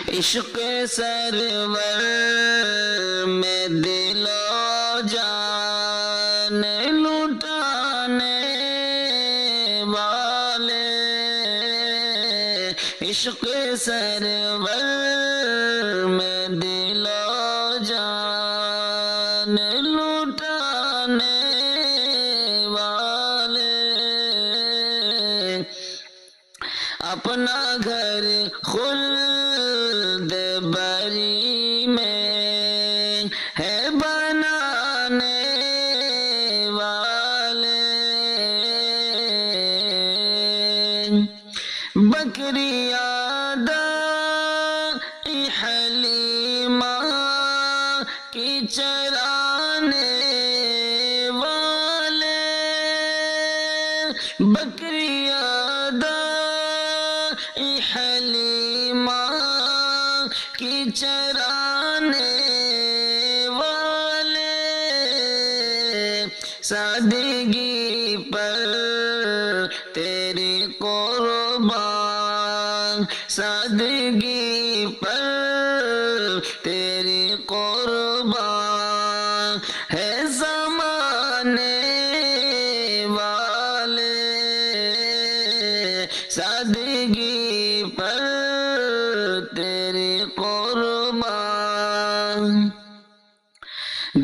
عشق سرور میں دل و جان لٹانے والے، عشق سرور میں دل و جان لٹانے والے، اپنا گھر خلد بری میں ہے بنانے والے، بکریاں دائی حلیمہ کی چرانے والے، بکریاں دائی حلیمہ کی چرانے والے، سادگی پر تیری قربان، سادگی پر تیری قربان ہے زمانے والے، سادگی پر تیری قربان،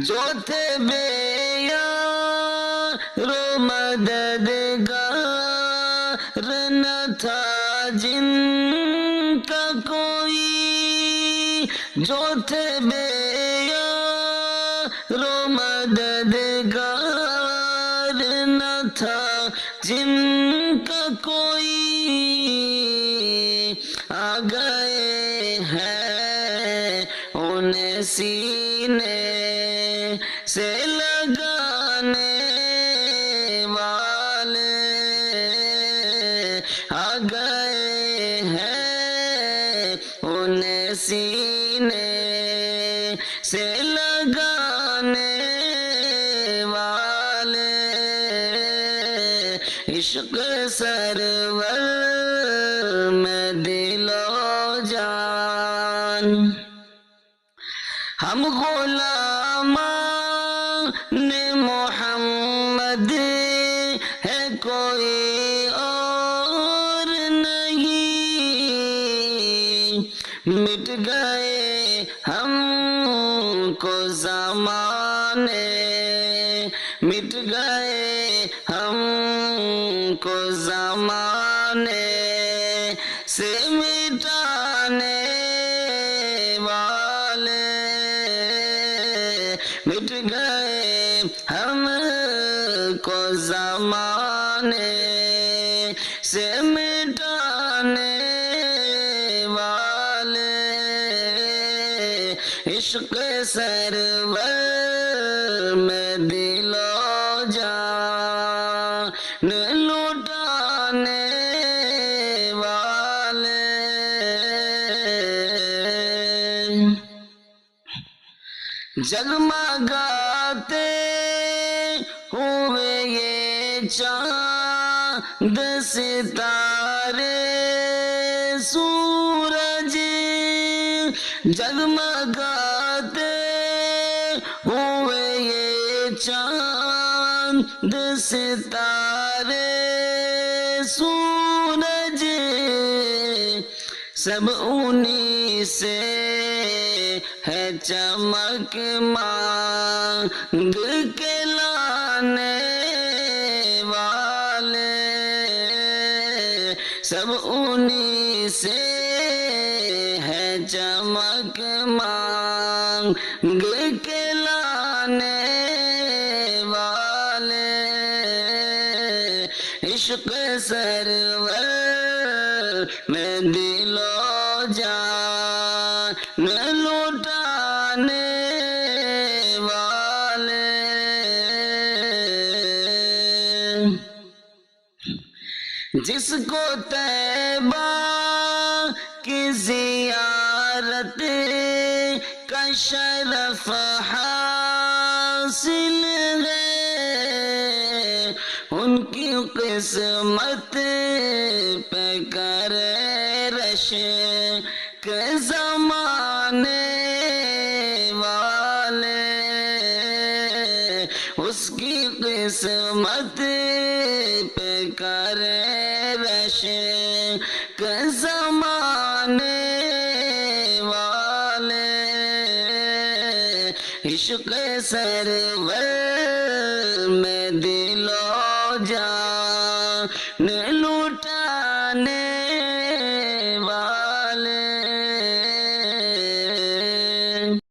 جو تھے بے یار و مددگار نہ تھا جن کا کوئی، جو تھے بے یار و مددگار نہ تھا جن کا کوئی، آ گئے ہیں انہیں سینے سے لگانے والے، آ گئے ہیں انہیں سینے سے لگانے والے، عشق سرور میں دل و جان، ہم غلامان محمد ہے کوئی اور نہیں، مٹ گئے ہم کو زمانے، مٹ گئے ہم کو زمانے سے مٹانے والے، مٹ گئے ہم کو زمانے سے مٹانے والے، عشق سرور میں دل و جان لٹانے والے، جگمگاتے ہوئے یہ چاند ستارے سورج، جگمگاتے ہوئے یہ چاند ستارے سورج، سب انہی سے ہے چمک مانگ کے لانے والے، سب انہی سے ہے چمک مانگ کے لانے والے، عشق سرور میں دل و جان لٹانے والے، جس کو طیبہ کی زیارت کا شرف حاصل ہے، ان کی قسمت پہ کرے رش کے زمانے والے، اس کی قسمت پہ کرے رش کے زمانے والے، عشق سرور میں دل و جان لٹانے